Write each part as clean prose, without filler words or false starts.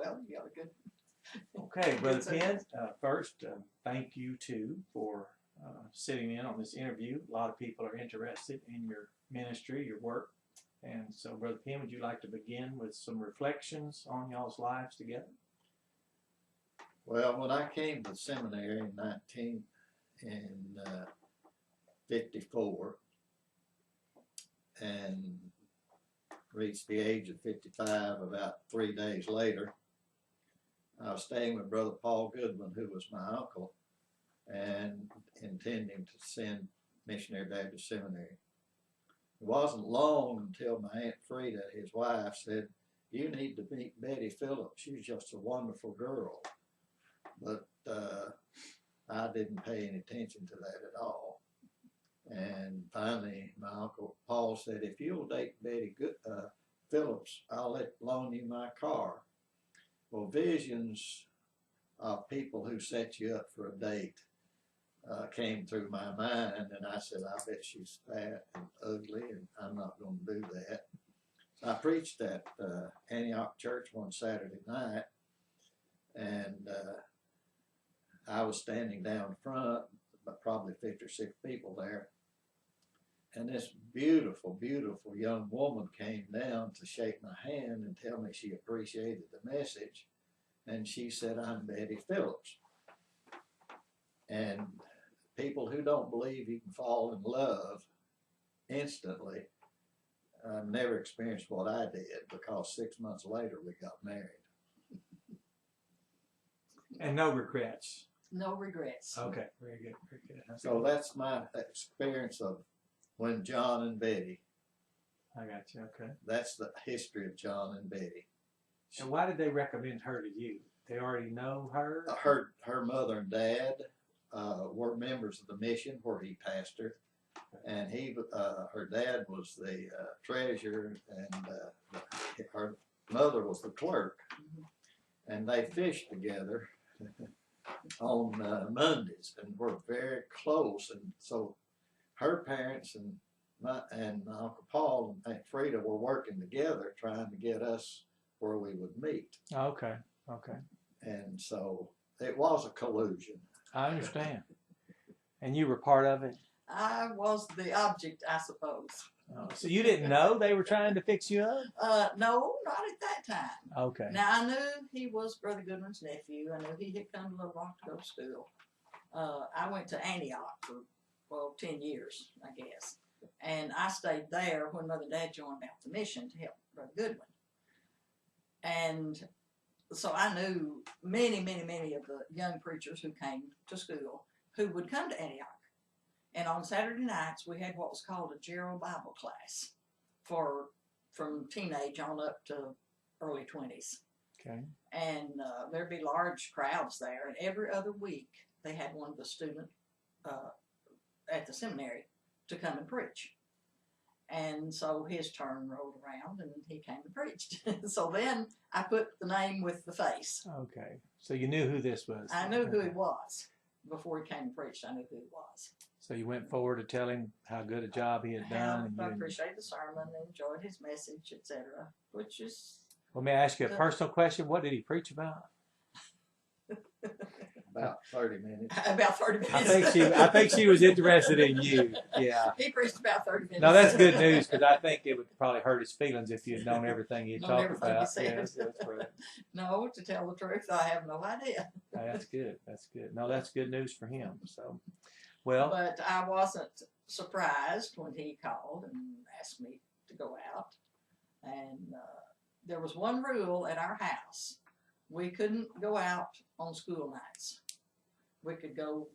well, you got a good. Okay, Brother Penn, first, thank you too for sitting in on this interview. A lot of people are interested in your ministry, your work. And so, Brother Penn, would you like to begin with some reflections on y'all's lives together? Well, when I came to seminary in 1954 and reached the age of 55 about 3 days later, I was staying with Brother Paul Goodwin, who was my uncle, and intending to send Missionary Baptist Seminary. It wasn't long until my Aunt Frida, his wife, said, "You need to meet Betty Phillips. She's just a wonderful girl." But I didn't pay any attention to that at all. And finally, my Uncle Paul said, "If you'll date Betty Phillips, I'll loan you my car." Well, visions of people who set you up for a date came through my mind, and I said, "I bet she's fat and ugly, and I'm not going to do that." So I preached at Antioch Church one Saturday night, and I was standing down front, probably 50 or 60 people there, and this beautiful, beautiful young woman came down to shake my hand and tell me she appreciated the message, and she said, "I'm Betty Phillips." And people who don't believe you can fall in love instantly, I've never experienced what I did, because 6 months later we got married. And no regrets. No regrets. Okay, very good, very good. So that's my experience of when John and Betty. I got you, okay. That's the history of John and Betty. And why did they recommend her to you? They already know her? Her mother and dad were members of the mission where he pastored, and her dad was the treasurer, and her mother was the clerk, and they fished together on Mondays, and were very close. And so her parents and my Uncle Paul and Aunt Frida were working together, trying to get us where we would meet. Okay, okay. And so it was a collusion. I understand. And you were part of it? I was the object, I suppose. Oh, so you didn't know they were trying to fix you up? No, not at that time. Okay. Now, I knew he was Brother Goodwin's nephew. I knew he had come to Little Rock to go to school. I went to Antioch for, 10 years, I guess. And I stayed there when Mother and Dad joined out the mission to help Brother Goodwin. And so I knew many, many, many of the young preachers who came to school who would come to Antioch. And on Saturday nights, we had what was called a Gerald Bible class from teenage on up to early 20s. Okay. And there'd be large crowds there. And every other week, they had one of the students at the seminary to come and preach. And so his turn rolled around, and he came and preached. So then I put the name with the face. Okay. So you knew who this was? I knew who he was. Before he came and preached, I knew who he was. So you went forward to tell him how good a job he had done? I appreciated the sermon, enjoyed his message, etc. Which is... Well, may I ask you a personal question? What did he preach about? About 30 minutes. About 30 minutes. I think she was interested in you. Yeah. He preached about 30 minutes. No, that's good news, because I think it would probably hurt his feelings if you had known everything he talked about. Yeah, that's right. No, to tell the truth, I have no idea. That's good. That's good. No, that's good news for him. So, well. But I wasn't surprised when he called and asked me to go out. And there was one rule at our house. We couldn't go out on school nights. We could go,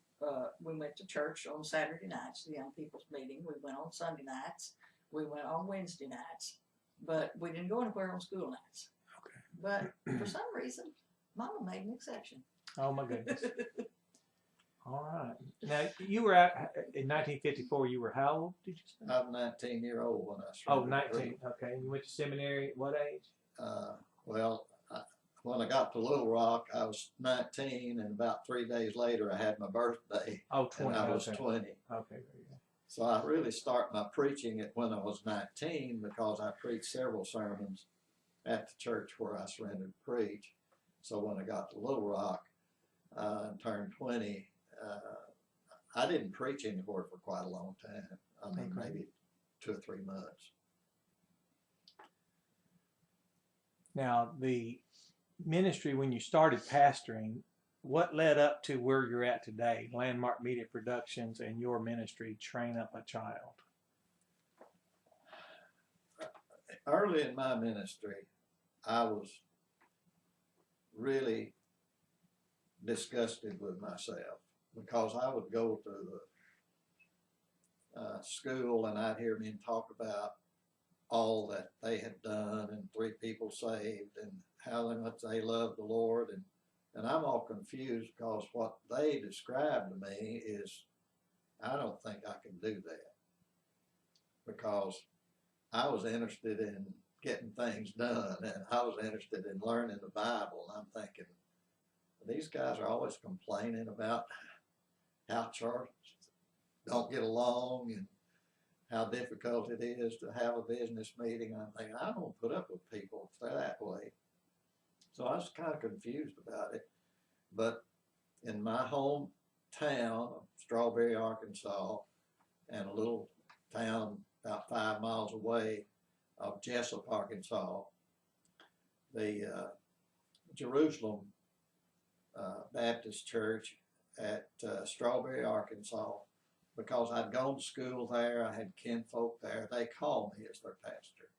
we went to church on Saturday nights, the young people's meeting. We went on Sunday nights. We went on Wednesday nights. But we didn't go anywhere on school nights. Okay. But for some reason, Mama made an exception. Oh, my goodness. All right. Now, you were out in 1954. You were how old, did you say? I was 19-year-old when I started. Oh, 19. Okay. And you went to seminary at what age? Well, when I got to Little Rock, I was 19, and about 3 days later, I had my birthday. Oh, 20. And I was 20. Okay, there you go. So I really started my preaching when I was 19, because I preached several sermons at the church where I surrendered to preach. So when I got to Little Rock and turned 20, I didn't preach anywhere for quite a long time. I mean, Okay. maybe 2 or 3 months. Now, the ministry, when you started pastoring, what led up to where you're at today, Landmark Media Productions and your ministry, Train Up a Child? Early in my ministry, I was really disgusted with myself because I would go to the school and I'd hear men talk about all that they had done and 3 people saved and how much they loved the Lord, and I'm all confused because what they described to me is I don't think I can do that, because I was interested in getting things done and I was interested in learning the Bible, and I'm thinking these guys are always complaining about how church don't get along and how difficult it is to have a business meeting. I'm thinking, I don't put up with people if they're that way. So I was kind of confused about it. But in my hometown of Strawberry, Arkansas, and a little town about 5 miles away of Jessup, Arkansas, the Jerusalem Baptist Church at Strawberry, Arkansas, because I'd gone to school there, I had kinfolk there, they called me as their pastor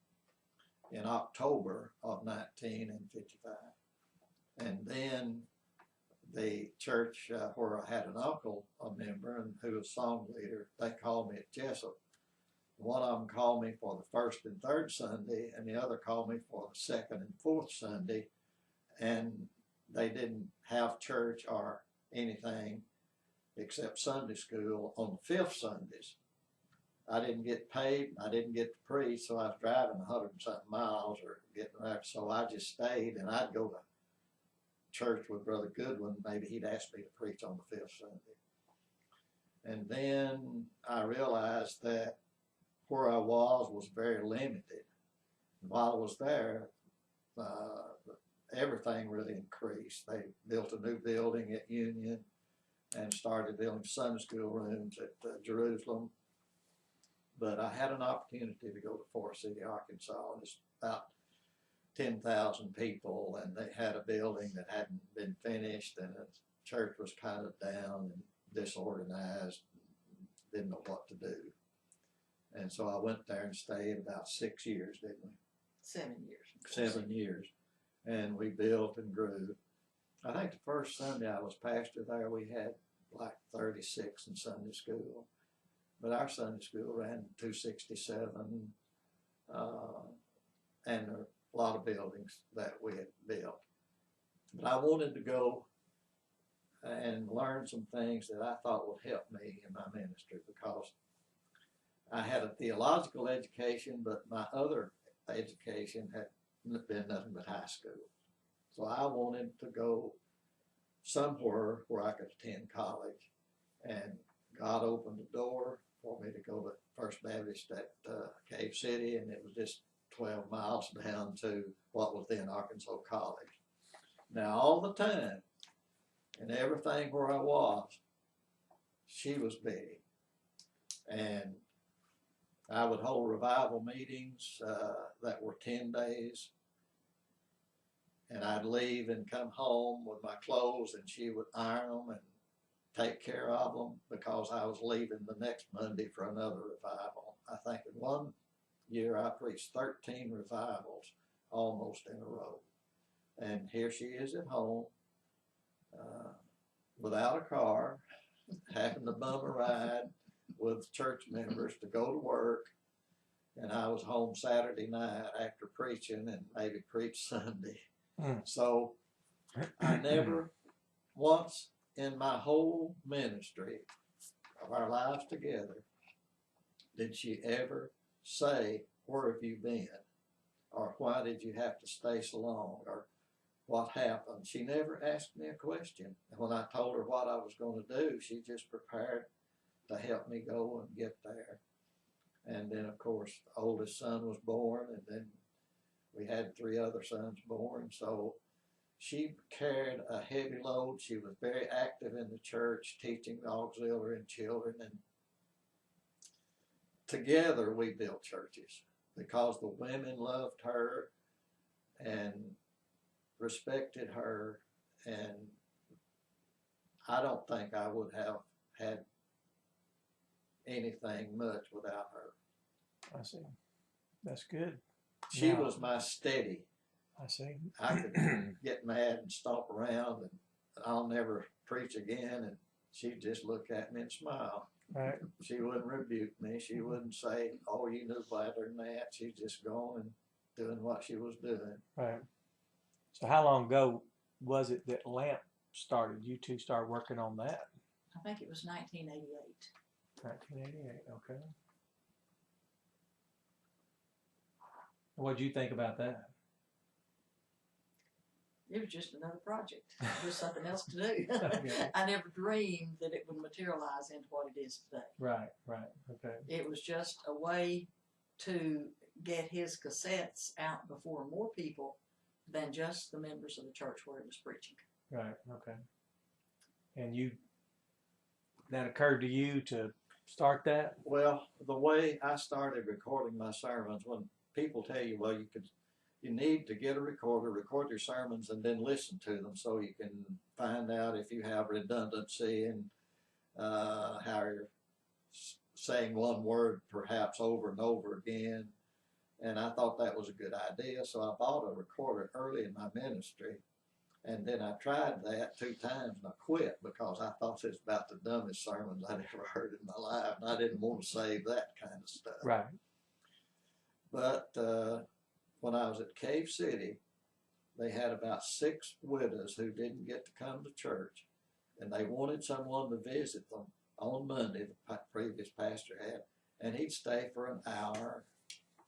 in October of 1955. And then the church where I had an uncle, a member, and who was song leader, they called me at Jessup. One of them called me for the first and third Sunday, and the other called me for the second and fourth Sunday, and they didn't have church or anything except Sunday school on the 5th Sundays. I didn't get paid, I didn't get to preach, so I was driving 100 and something miles or getting there, so I just stayed, and I'd go to church with Brother Goodwin. Maybe he'd ask me to preach on the 5th Sunday. And then I realized that where I was very limited. While I was there, everything really increased. They built a new building at Union and started building Sunday school rooms at Jerusalem. But I had an opportunity to go to Forest City, Arkansas, and it's about 10,000 people, and they had a building that hadn't been finished, and the church was kind of down and disorganized, didn't know what to do. And so I went there and stayed about 6 years, didn't we? 7 years. 7 years. And we built and grew. I think the first Sunday I was pastor there, we had like 36 in Sunday school. But our Sunday school ran 267, and there were a lot of buildings that we had built. But I wanted to go and learn some things that I thought would help me in my ministry, because I had a theological education, but my other education had been nothing but high school. So I wanted to go somewhere where I could attend college, and God opened the door for me to go to First Baptist at Cave City, and it was just 12 miles down to what was then Arkansas College. Now all the time and everything where I was, she was Betty. And I would hold revival meetings that were 10 days. And I'd leave and come home with my clothes, and she would iron them and take care of them, because I was leaving the next Monday for another revival. I think in one year I preached 13 revivals almost in a row. And here she is at home without a car, having to bum a ride with church members to go to work. And I was home Saturday night after preaching, and maybe preach Sunday. So I never once in my whole ministry of our lives together did she ever say, "Where have you been?" or "Why did you have to stay so long?" or "What happened?" She never asked me a question. And when I told her what I was going to do, she just prepared to help me go and get there. And then, of course, the oldest son was born, and then we had 3 other sons born. So she carried a heavy load. She was very active in the church, teaching auxiliary and children, and together we built churches because the women loved her and respected her, and I don't think I would have had anything much without her. I see. That's good. She Now- was my steady. I see. I could get mad and stomp around and I'll never preach again, and she'd just look at me and smile. Right. She wouldn't rebuke me. She wouldn't say, "Oh, you knew better than that." She'd just go and doing what she was doing. Right. So how long ago was it that Lamp started? You two started working on that? I think it was 1988. 1988. Okay. What did you think about that? It was just another project. Just something else to do. Okay. I never dreamed that it would materialize into what it is today. Right. Right. Okay. It was just a way to get his cassettes out before more people than just the members of the church where it was preaching. Right. Okay. And that occurred to you to start that? Well, the way I started recording my sermons, when people tell you, well, you need to get a recorder, record your sermons, and then listen to them so you can find out if you have redundancy and how you're saying one word perhaps over and over again. And I thought that was a good idea, so I bought a recorder early in my ministry. And then I tried that 2 times and I quit because I thought it was about the dumbest sermons I'd ever heard in my life, and I didn't want to save that kind of stuff. Right. But when I was at Cave City, they had about 6 widows who didn't get to come to church, and they wanted someone to visit them on Monday, the previous pastor had, and he'd stay for an hour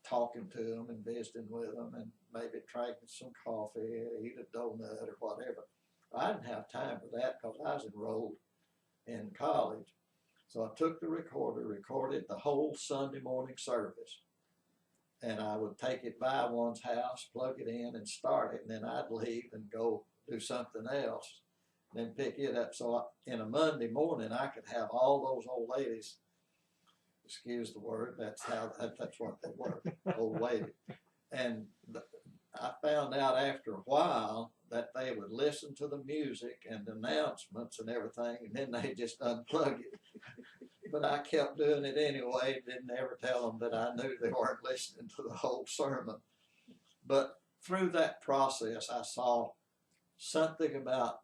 talking to them and visiting with them and maybe drinking some coffee, eat a donut or whatever. I didn't have time for that because I was enrolled in college. So I took the recorder, recorded the whole Sunday morning service, and I would take it by one's house, plug it in and start it, and then I'd leave and go do something else, and then pick it up. So in a Monday morning, I could have all those old ladies, excuse the word, that's what they were, old ladies. And I found out after a while that they would listen to the music and the announcements and everything, and then they just unplug it. But I kept doing it anyway, didn't ever tell them that I knew they weren't listening to the whole sermon. But through that process, I saw something about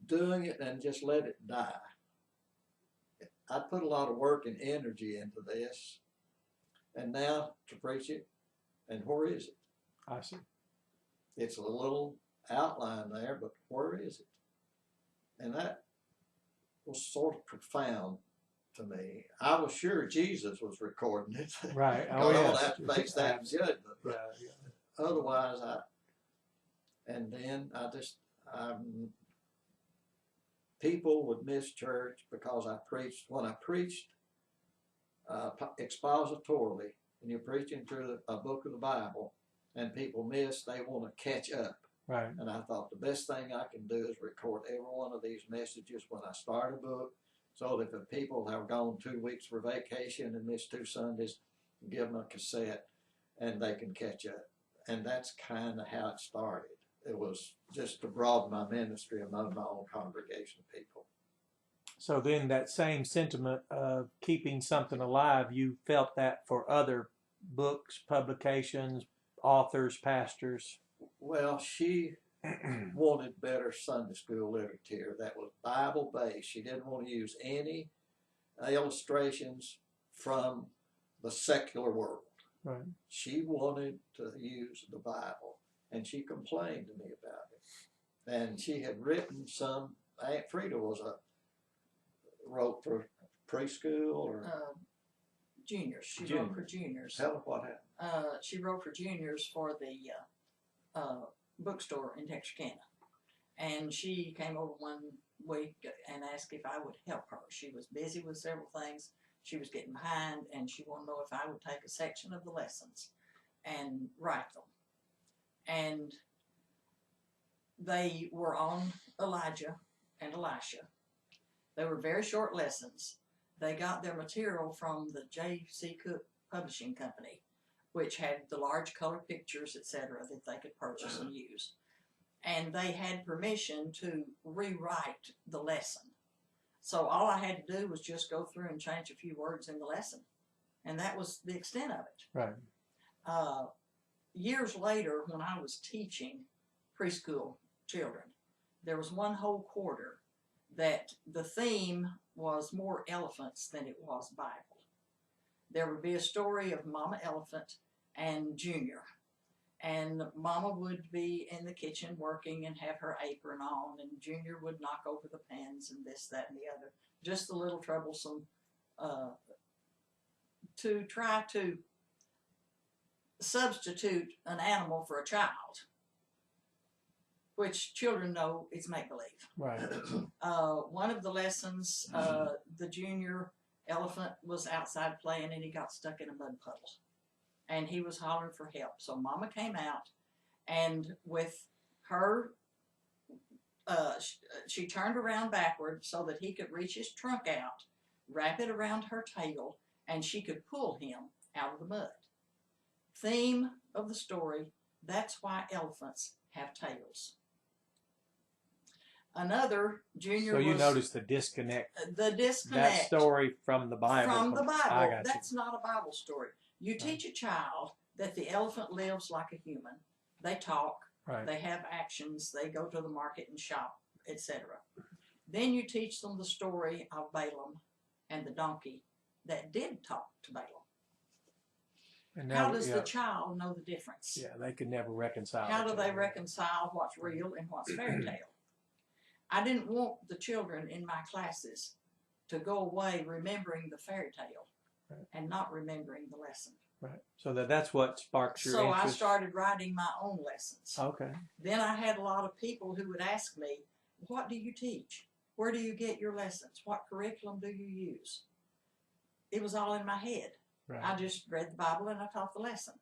doing it and just let it die. I put a lot of work and energy into this, and now to preach it, and where is it? I see. It's a little outline there, but where is it? And that was sort of profound to me. I was sure Jesus was recording it. Right. I Oh, don't yes. have to face that judgment. Yeah, But yeah. otherwise, people would miss church because when I preached expositorily, and you're preaching through a book of the Bible, and people miss, they want to catch up. Right. And I thought the best thing I can do is record every one of these messages when I start a book, so that if people have gone 2 weeks for vacation and missed 2 Sundays, give them a cassette and they can catch up. And that's kind of how it started. It was just to broaden my ministry among my own congregation of people. So then that same sentiment of keeping something alive, you felt that for other books, publications, authors, pastors? Well, she wanted better Sunday school literature that was Bible-based. She didn't want to use any illustrations from the secular world. Right. She wanted to use the Bible, and she complained to me about it. And she had written some. Aunt Frida wrote for preschool or Juniors. She Junior. wrote for juniors. Tell her what happened. She wrote for juniors for the bookstore in Texarkana. And she came over one week and asked if I would help her. She was busy with several things. She was getting behind, and she wanted to know if I would take a section of the lessons and write them. And they were on Elijah and Elisha. They were very short lessons. They got their material from the J.C. Cook Publishing Company, which had the large color pictures, etc., that they could purchase and use. And they had permission to rewrite the lesson. So all I had to do was just go through and change a few words in the lesson. And that was the extent of it. Right. Years later, when I was teaching preschool children, there was one whole quarter that the theme was more elephants than it was Bible. There would be a story of Mama Elephant and Junior. And Mama would be in the kitchen working and have her apron on, and Junior would knock over the pans and this, that, and the other. Just a little troublesome to try to substitute an animal for a child, which children know is make-believe. Right. One of the lessons, the Junior elephant was outside playing and he got stuck in a mud puddle. And he was hollering for help. So Mama came out, and with her, she turned around backward so that he could reach his trunk out, wrap it around her tail, and she could pull him out of the mud. Theme of the story, that's why elephants have tails. Another, Junior So you was, notice the disconnect. the disconnect. That story from the Bible. From the Bible. I got That's not a Bible story. You teach a child that the elephant lives like a human. They talk. Right. They have actions. They go to the market and shop, etc. Then you teach them the story of Balaam and the donkey that did talk to Balaam. And How now, does yeah, the child know the difference? yeah, they could never reconcile. How each do they other. reconcile what's real and what's fairy tale? I didn't want the children in my classes to go away remembering the fairy tale and not remembering the lesson. Right. So that's what sparks your So interest. I started writing my own lessons. Okay. Then I had a lot of people who would ask me, what do you teach? Where do you get your lessons? What curriculum do you use? It was all in my head. Right. I just read the Bible and I taught the lesson.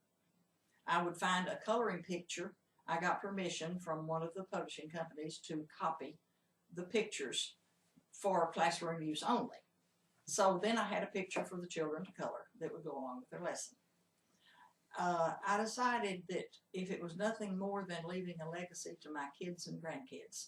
I would find a coloring picture. I got permission from one of the publishing companies to copy the pictures for classroom use only. So then I had a picture for the children to color that would go along with their lesson. I decided that if it was nothing more than leaving a legacy to my kids and grandkids,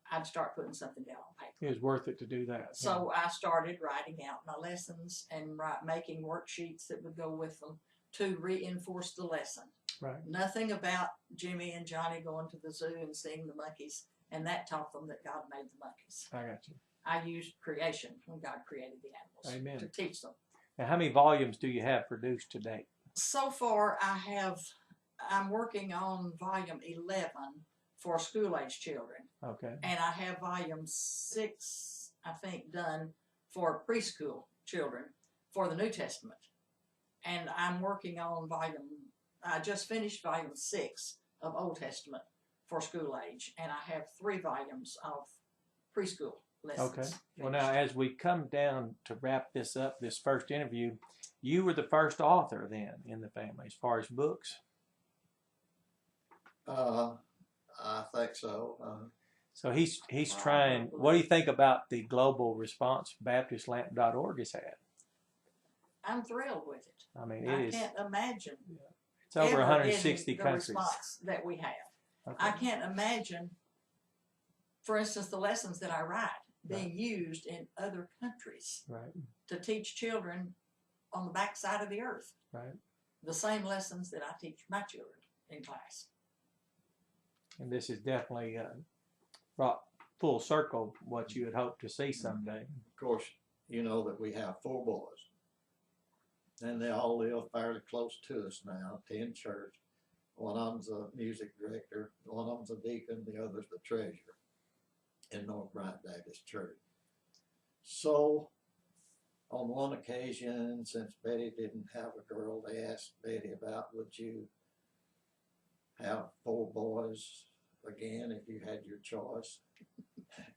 I'd start putting something down on paper. It was worth it to do that. So I started writing out my lessons and making worksheets that would go with them to reinforce the lesson. Right. Nothing about Jimmy and Johnny going to the zoo and seeing the monkeys, and that taught them that God made the monkeys. I got you. I used creation when God created the animals. Amen. To teach them. Now, how many volumes do you have produced to date? So far, I'm working on volume 11 for school-age children. Okay. And I have volume 6, I think, done for preschool children for the New Testament. And I'm working on I just finished volume 6 of Old Testament for school age. And I have 3 volumes of preschool lessons. Okay. Well, now, as we come down to wrap this up, this first interview, you were the first author then in the family as far as books? I think so. So he's trying. What do you think about the global response BaptistLamp.org has had? I'm thrilled with it. I mean, I can't imagine it's over ever 160 getting the countries. response that we have. Okay. I can't imagine, for instance, the lessons that I write being used in other countries Right. to teach children on the backside of the earth. Right. The same lessons that I teach my children in class. And this is definitely brought full circle what you had hoped to see someday. Of course, you know that we have 4 boys. And they all live fairly close to us now, attend church. One of them's a music director, one of them's a deacon, the other's the treasurer in North Bryant Baptist Church. So, on one occasion, since Betty didn't have a girl, they asked Betty about, would you have 4 boys again if you had your choice?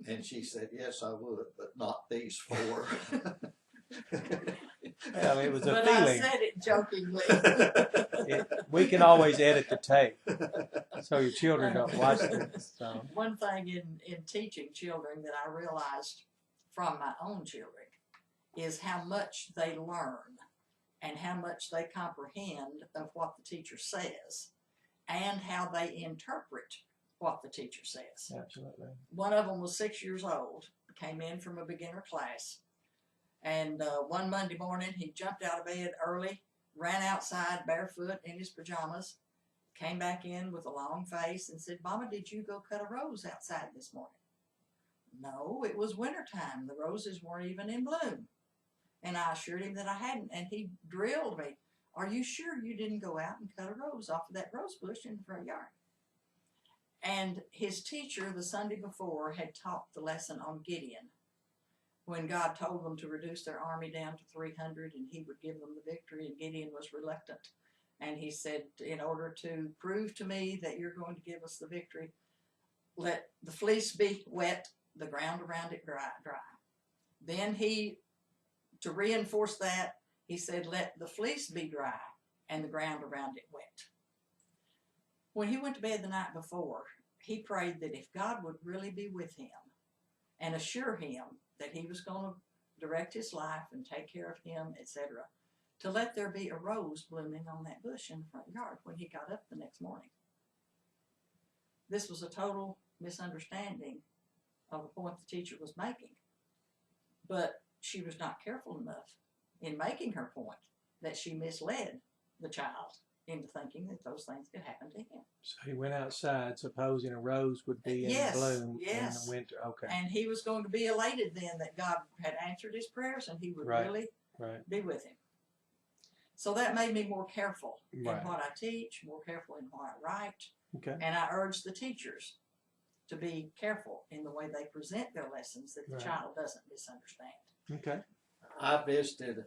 And she said, yes, I would, but not these 4. Well, it was a But feeling. I said it jokingly. We can always edit the tape so your children don't watch this. So. One thing in teaching children that I realized from my own children is how much they learn and how much they comprehend of what the teacher says and how they interpret what the teacher says. Absolutely. One of them was 6 years old, came in from a beginner class, and one Monday morning he jumped out of bed early, ran outside barefoot in his pajamas, came back in with a long face and said, "Mama, did you go cut a rose outside this morning?" "No, it was wintertime. The roses weren't even in bloom." And I assured him that I hadn't, and he drilled me. "Are you sure you didn't go out and cut a rose off of that rose bush in the front yard?" And his teacher the Sunday before had taught the lesson on Gideon, when God told them to reduce their army down to 300 and he would give them the victory, and Gideon was reluctant. And he said, "In order to prove to me that you're going to give us the victory, let the fleece be wet, the ground around it dry. Then to reinforce that, he said, "Let the fleece be dry and the ground around it wet." When he went to bed the night before, he prayed that if God would really be with him and assure him that he was going to direct his life and take care of him, etc., to let there be a rose blooming on that bush in the front yard when he got up the next morning. This was a total misunderstanding of the point the teacher was making. But she was not careful enough in making her point that she misled the child into thinking that those things could happen to him. So he went outside supposing a rose would be in bloom in the winter. Okay. And he was going to be elated then that God had answered his prayers and he would really be with him. So that made me more careful in what I teach, more careful in what I write. Okay. And I urge the teachers to be careful in the way they present their lessons, that the child doesn't misunderstand. Okay. I visited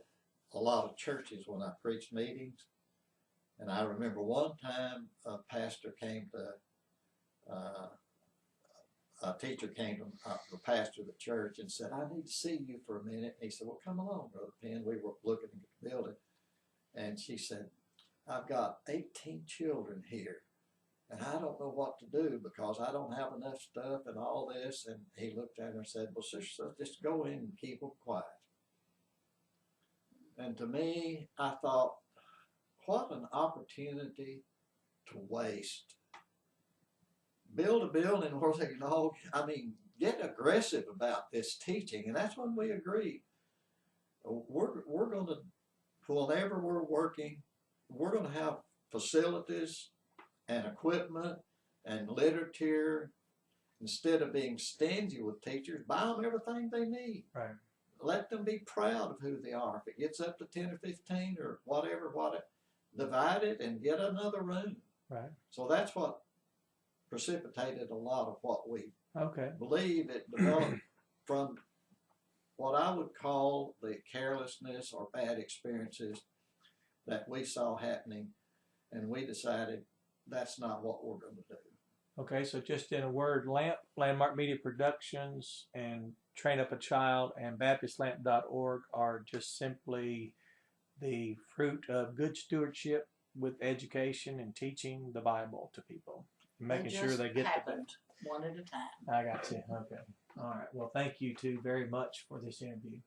a lot of churches when I preached meetings, and I remember one time a pastor came to, a teacher came to the pastor of the church and said, "I need to see you for a minute." And he said, "Well, come along, Brother Penn." We were looking at the building, and she said, "I've got 18 children here, and I don't know what to do because I don't have enough stuff and all this." And he looked at her and said, "Well, sister, just go in and keep them quiet." And to me, I thought, what an opportunity to waste. Build a building where they can all, get aggressive about this teaching. And that's when we agreed. We're going to, whenever we're working, we're going to have facilities and equipment and literature. Instead of being stingy with teachers, buy them everything they need. Right. Let them be proud of who they are. If it gets up to 10 or 15 or whatever, divide it and get another room. Right. So that's what precipitated a lot of what we believe. It developed from what I would call the carelessness or bad experiences that we saw happening, and we decided that's not what we're going to do. Okay, so just in a word, Landmark Media Productions and Train Up a Child and BaptistLamp.org are just simply the fruit of good stewardship with education and teaching the Bible to people, making sure they get happened one at a time. I got you. Okay. All right. Well, thank you two very much for this interview.